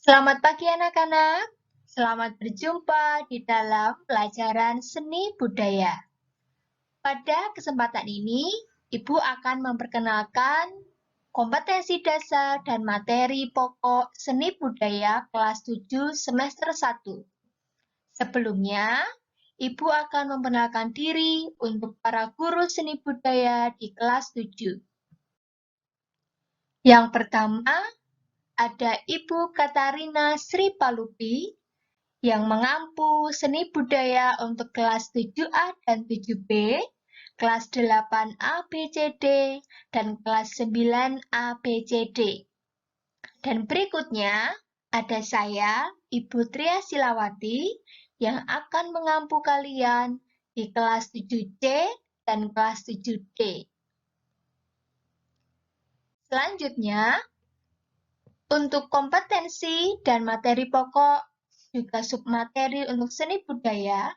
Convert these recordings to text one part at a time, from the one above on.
Selamat pagi anak-anak. Selamat berjumpa di dalam pelajaran seni budaya. Pada kesempatan ini, Ibu akan memperkenalkan kompetensi dasar dan materi pokok seni budaya kelas 7 semester 1. Sebelumnya, Ibu akan memperkenalkan diri untuk para guru seni budaya di kelas 7. Yang pertama, ada Ibu Katarina Sri Palupi yang mengampu seni budaya untuk kelas 7A dan 7B, kelas 8A BCD, dan kelas 9A BCD. Dan berikutnya ada saya, Ibu Tria Silawati, yang akan mengampu kalian di kelas 7C dan kelas 7D. Selanjutnya, untuk kompetensi dan materi pokok juga submateri untuk seni budaya.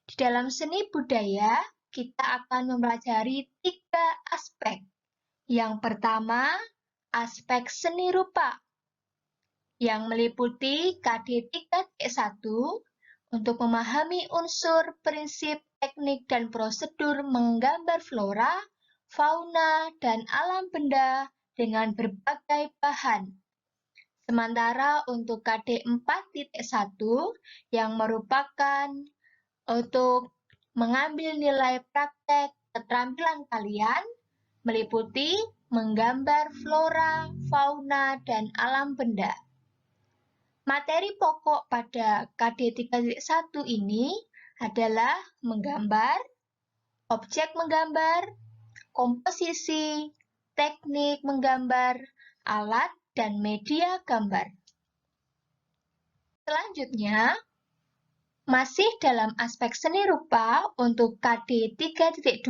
Di dalam seni budaya, kita akan mempelajari 3 aspek. Yang pertama, aspek seni rupa, yang meliputi KD 3.1 untuk memahami unsur, prinsip, teknik, dan prosedur menggambar flora, fauna, dan alam benda dengan berbagai bahan. Sementara untuk KD 4.1 yang merupakan untuk mengambil nilai praktek keterampilan kalian, meliputi menggambar flora, fauna, dan alam benda. Materi pokok pada KD 3.1 ini adalah menggambar, objek menggambar, komposisi, teknik menggambar, alat, dan media gambar. Selanjutnya, masih dalam aspek seni rupa untuk KD 3.2,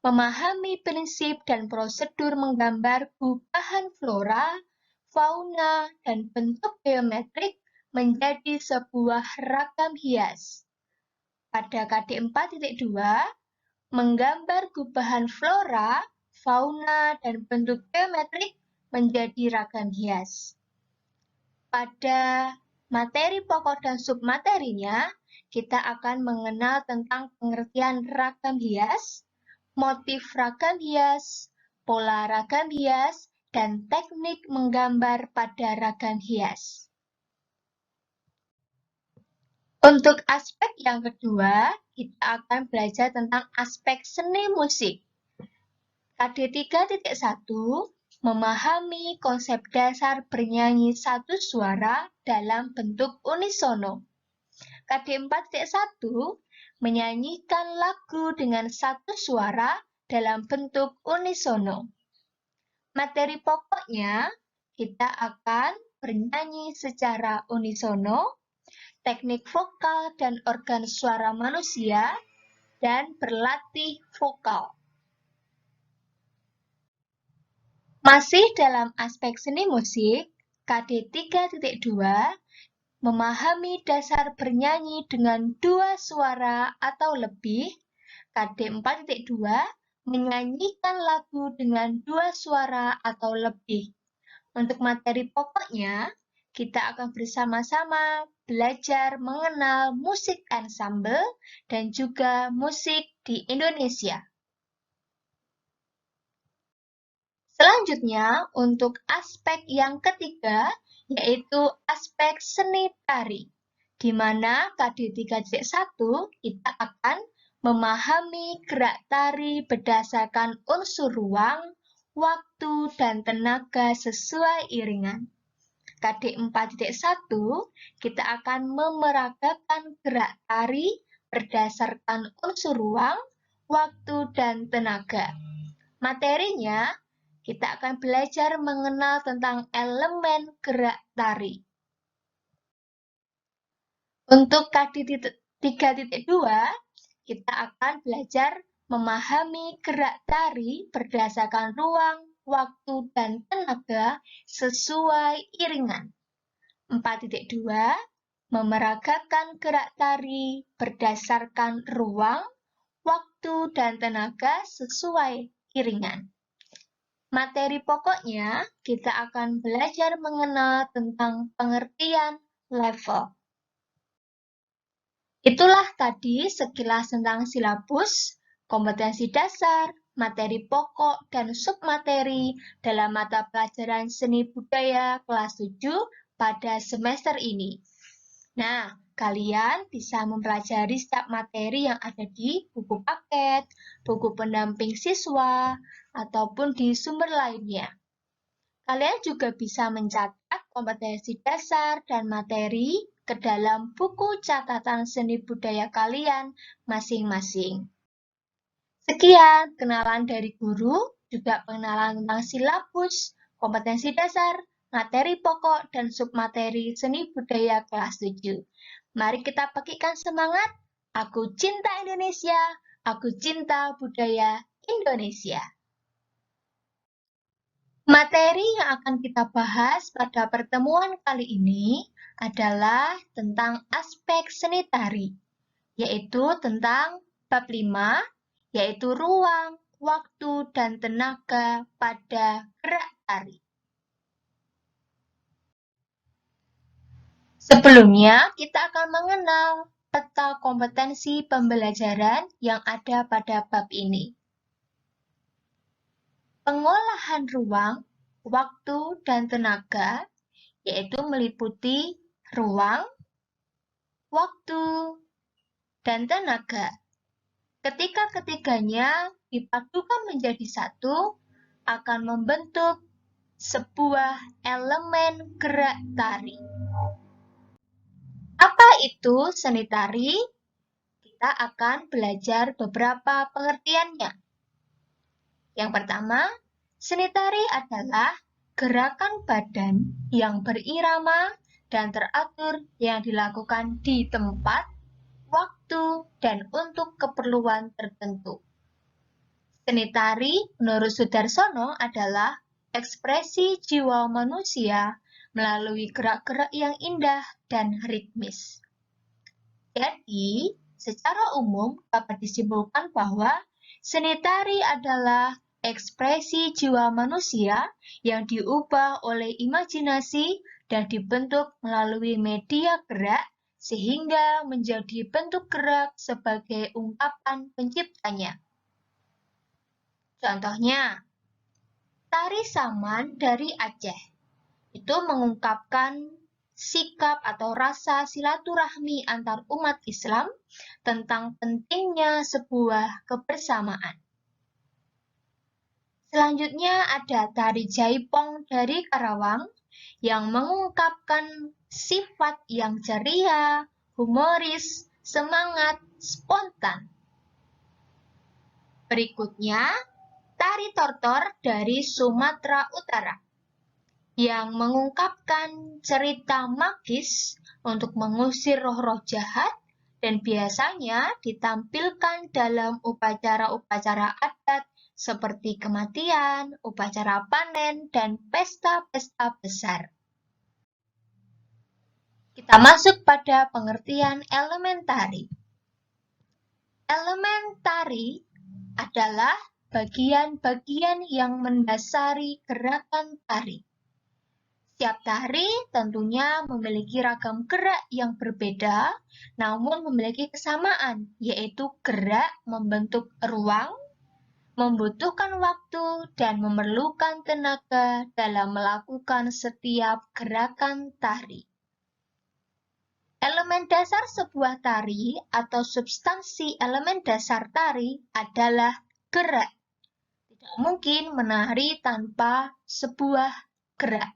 memahami prinsip dan prosedur menggambar gubahan flora, fauna, dan bentuk geometrik menjadi sebuah ragam hias. Pada KD 4.2, menggambar gubahan flora, fauna, dan bentuk geometrik menjadi ragam hias. Pada materi pokok dan submaterinya, kita akan mengenal tentang pengertian ragam hias, motif ragam hias, pola ragam hias, dan teknik menggambar pada ragam hias. Untuk aspek yang kedua, kita akan belajar tentang aspek seni musik. KD 3.1 memahami konsep dasar bernyanyi satu suara dalam bentuk unisono. KD 4.1 menyanyikan lagu dengan satu suara dalam bentuk unisono. Materi pokoknya, kita akan bernyanyi secara unisono, teknik vokal dan organ suara manusia, dan berlatih vokal. Masih dalam aspek seni musik, KD 3.2 memahami dasar bernyanyi dengan 2 suara atau lebih. KD 4.2 menyanyikan lagu dengan 2 suara atau lebih. Untuk materi pokoknya, kita akan bersama-sama belajar mengenal musik ensemble dan juga musik di Indonesia. Selanjutnya, untuk aspek yang ketiga, yaitu aspek seni tari, di mana KD 3.1 kita akan memahami gerak tari berdasarkan unsur ruang, waktu, dan tenaga sesuai iringan. KD 4.1 kita akan memeragakan gerak tari berdasarkan unsur ruang, waktu, dan tenaga. Materinya, kita akan belajar mengenal tentang elemen gerak tari. Untuk KD 3.2, kita akan belajar memahami gerak tari berdasarkan ruang, waktu, dan tenaga sesuai iringan. 4.2, memeragakan gerak tari berdasarkan ruang, waktu, dan tenaga sesuai iringan. Materi pokoknya, kita akan belajar mengenal tentang pengertian level. Itulah tadi sekilas tentang silabus, kompetensi dasar, materi pokok, dan submateri dalam mata pelajaran seni budaya kelas 7 pada semester ini. Nah, kalian bisa mempelajari setiap materi yang ada di buku paket, buku pendamping siswa, ataupun di sumber lainnya. Kalian juga bisa mencatat kompetensi dasar dan materi ke dalam buku catatan seni budaya kalian masing-masing. Sekian kenalan dari guru, juga pengenalan tentang silabus, kompetensi dasar, materi pokok, dan submateri seni budaya kelas 7. Mari kita pakikan semangat. Aku cinta Indonesia, aku cinta budaya Indonesia. Materi yang akan kita bahas pada pertemuan kali ini adalah tentang aspek seni tari, yaitu tentang bab 5, yaitu ruang, waktu, dan tenaga pada gerak tari. Sebelumnya, kita akan mengenal peta kompetensi pembelajaran yang ada pada bab ini. Pengolahan ruang, waktu, dan tenaga, yaitu meliputi ruang, waktu, dan tenaga. Ketika ketiganya dipadukan menjadi satu, akan membentuk sebuah elemen gerak tari. Apa itu seni tari? Kita akan belajar beberapa pengertiannya. Yang pertama, seni tari adalah gerakan badan yang berirama dan teratur yang dilakukan di tempat, waktu, dan untuk keperluan tertentu. Seni tari menurut Sudarsono adalah ekspresi jiwa manusia melalui gerak-gerak yang indah dan ritmis. Jadi, secara umum dapat disimpulkan bahwa seni tari adalah ekspresi jiwa manusia yang diubah oleh imajinasi dan dibentuk melalui media gerak sehingga menjadi bentuk gerak sebagai ungkapan penciptanya. Contohnya, tari saman dari Aceh itu mengungkapkan sikap atau rasa silaturahmi antar umat Islam tentang pentingnya sebuah kebersamaan. Selanjutnya ada tari jaipong dari Karawang yang mengungkapkan sifat yang ceria, humoris, semangat, spontan. Berikutnya, tari tortor dari Sumatera Utara yang mengungkapkan cerita magis untuk mengusir roh-roh jahat dan biasanya ditampilkan dalam upacara-upacara adat seperti kematian, upacara panen, dan pesta-pesta besar. Kita masuk pada pengertian elemen tari. Elemen tari adalah bagian-bagian yang mendasari gerakan tari. Setiap tari tentunya memiliki ragam gerak yang berbeda, namun memiliki kesamaan, yaitu gerak membentuk ruang, membutuhkan waktu, dan memerlukan tenaga dalam melakukan setiap gerakan tari. Elemen dasar sebuah tari atau substansi elemen dasar tari adalah gerak. Tidak mungkin menari tanpa sebuah gerak.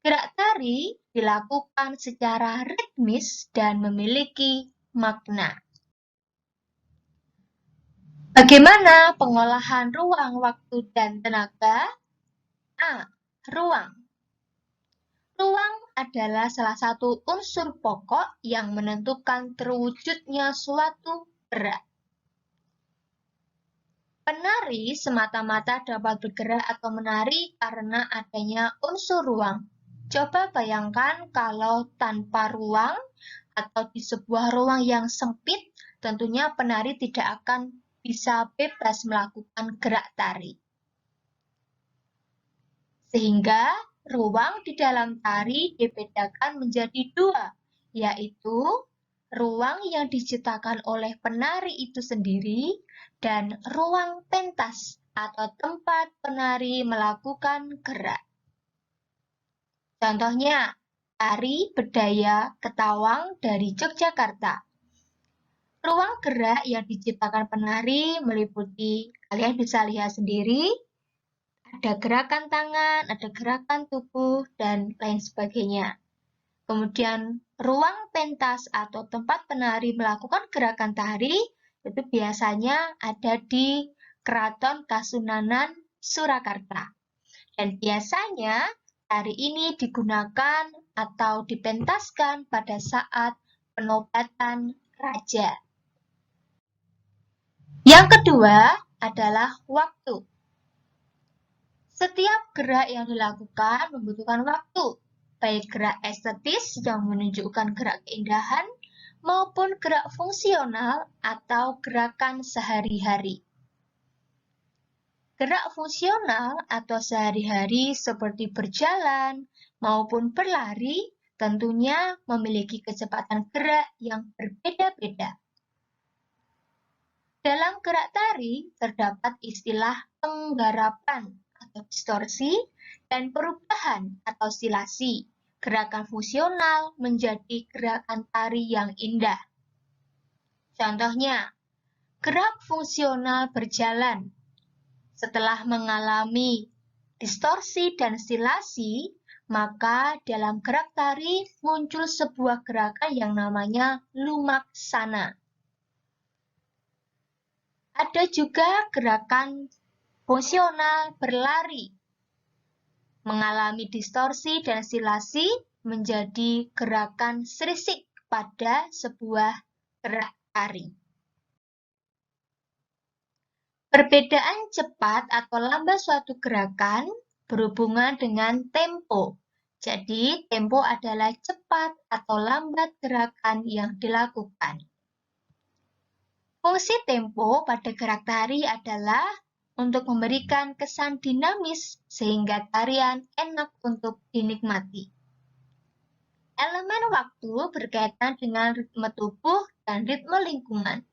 Gerak tari dilakukan secara ritmis dan memiliki makna. Bagaimana pengolahan ruang, waktu, dan tenaga? A. Ruang. Ruang adalah salah satu unsur pokok yang menentukan terwujudnya suatu gerak. Penari semata-mata dapat bergerak atau menari karena adanya unsur ruang. Coba bayangkan kalau tanpa ruang atau di sebuah ruang yang sempit, tentunya penari tidak akan bisa bebas melakukan gerak tari. Sehingga ruang di dalam tari dibedakan menjadi dua, yaitu ruang yang diciptakan oleh penari itu sendiri dan ruang pentas atau tempat penari melakukan gerak. Contohnya, tari Bedaya Ketawang dari Yogyakarta. Ruang gerak yang diciptakan penari meliputi, kalian bisa lihat sendiri, ada gerakan tangan, ada gerakan tubuh, dan lain sebagainya. Kemudian, ruang pentas atau tempat penari melakukan gerakan tari itu biasanya ada di Keraton Kasunanan Surakarta. Dan biasanya tari ini digunakan atau dipentaskan pada saat penobatan raja. Yang kedua adalah waktu. Setiap gerak yang dilakukan membutuhkan waktu, baik gerak estetis yang menunjukkan gerak keindahan maupun gerak fungsional atau gerakan sehari-hari. Gerak fungsional atau sehari-hari seperti berjalan maupun berlari tentunya memiliki kecepatan gerak yang berbeda-beda. Dalam gerak tari terdapat istilah penggarapan atau distorsi dan perubahan atau silasi. Gerakan fungsional menjadi gerakan tari yang indah. Contohnya, gerak fungsional berjalan. Setelah mengalami distorsi dan silasi, maka dalam gerak tari muncul sebuah gerakan yang namanya lumaksana. Ada juga gerakan fungsional berlari. Mengalami distorsi dan silasi menjadi gerakan srisik pada sebuah gerak tari. Perbedaan cepat atau lambat suatu gerakan berhubungan dengan tempo. Jadi, tempo adalah cepat atau lambat gerakan yang dilakukan. Fungsi tempo pada gerak tari adalah untuk memberikan kesan dinamis sehingga tarian enak untuk dinikmati. Elemen waktu berkaitan dengan ritme tubuh dan ritme lingkungan.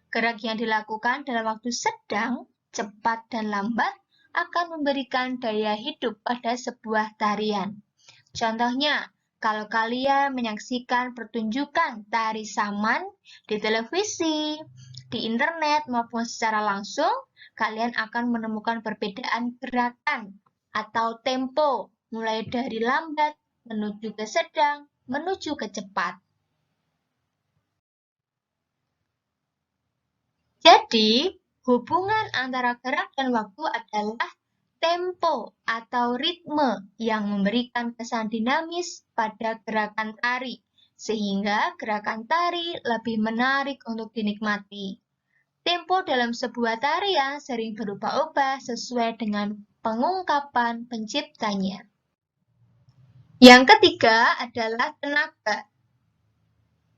Gerak yang dilakukan dalam waktu sedang, cepat, dan lambat akan memberikan daya hidup pada sebuah tarian. Contohnya, kalau kalian menyaksikan pertunjukan tari saman di televisi, di internet maupun secara langsung, kalian akan menemukan perbedaan gerakan atau tempo, mulai dari lambat menuju ke sedang, menuju ke cepat. Jadi, hubungan antara gerak dan waktu adalah tempo atau ritme yang memberikan kesan dinamis pada gerakan tari, sehingga gerakan tari lebih menarik untuk dinikmati. Tempo dalam sebuah tarian sering berubah-ubah sesuai dengan pengungkapan penciptanya. Yang ketiga adalah tenaga.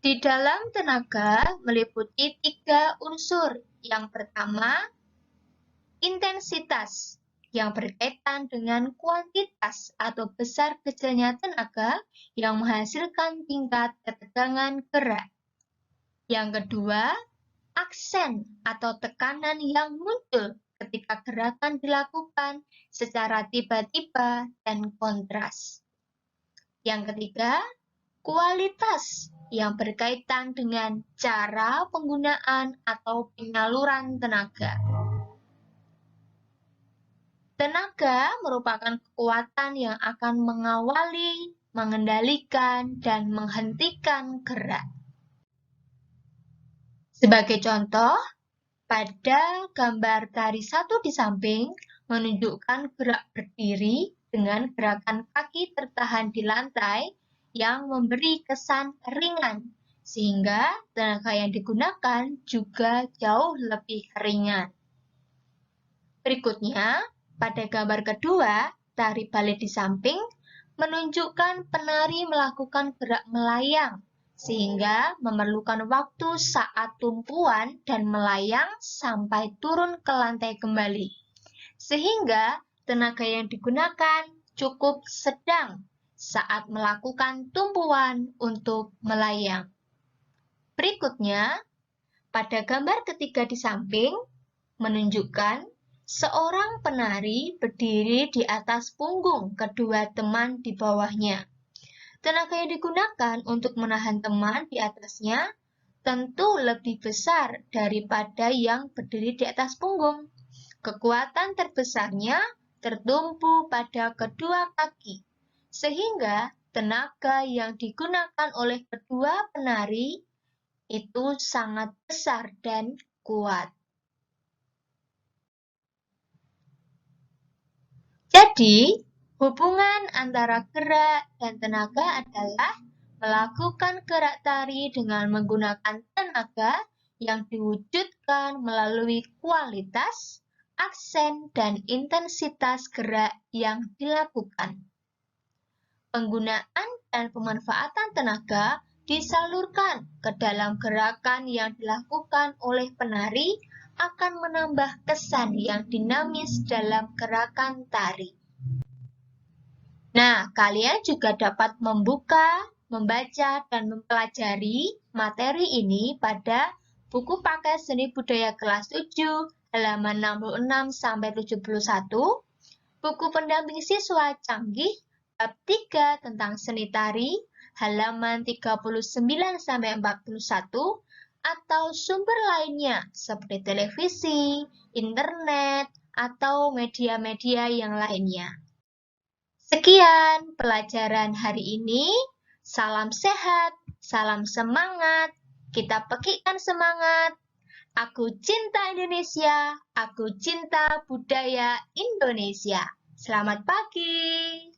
Di dalam tenaga meliputi 3 unsur. Yang pertama, intensitas, yang berkaitan dengan kuantitas atau besar kecilnya tenaga yang menghasilkan tingkat ketegangan gerak. Yang kedua, aksen atau tekanan yang muncul ketika gerakan dilakukan secara tiba-tiba dan kontras. Yang ketiga, kualitas yang berkaitan dengan cara penggunaan atau penyaluran tenaga. Tenaga merupakan kekuatan yang akan mengawali, mengendalikan, dan menghentikan gerak. Sebagai contoh, pada gambar tari 1 di samping menunjukkan gerak berdiri dengan gerakan kaki tertahan di lantai yang memberi kesan ringan, sehingga tenaga yang digunakan juga jauh lebih ringan. Berikutnya, pada gambar kedua, tari balet di samping menunjukkan penari melakukan gerak melayang, sehingga memerlukan waktu saat tumpuan dan melayang sampai turun ke lantai kembali. Sehingga tenaga yang digunakan cukup sedang saat melakukan tumpuan untuk melayang. Berikutnya, pada gambar ketiga di samping, menunjukkan seorang penari berdiri di atas punggung kedua teman di bawahnya. Tenaga yang digunakan untuk menahan teman di atasnya tentu lebih besar daripada yang berdiri di atas punggung. Kekuatan terbesarnya tertumpu pada kedua kaki, sehingga tenaga yang digunakan oleh kedua penari itu sangat besar dan kuat. Jadi, hubungan antara gerak dan tenaga adalah melakukan gerak tari dengan menggunakan tenaga yang diwujudkan melalui kualitas, aksen, dan intensitas gerak yang dilakukan. Penggunaan dan pemanfaatan tenaga disalurkan ke dalam gerakan yang dilakukan oleh penari akan menambah kesan yang dinamis dalam gerakan tari. Nah, kalian juga dapat membuka, membaca, dan mempelajari materi ini pada buku paket seni budaya kelas 7, halaman 66-71, buku pendamping siswa canggih, bab 3 tentang seni tari, halaman 39-41, atau sumber lainnya seperti televisi, internet, atau media-media yang lainnya. Sekian pelajaran hari ini. Salam sehat, salam semangat. Kita pekikan semangat. Aku cinta Indonesia, aku cinta budaya Indonesia. Selamat pagi.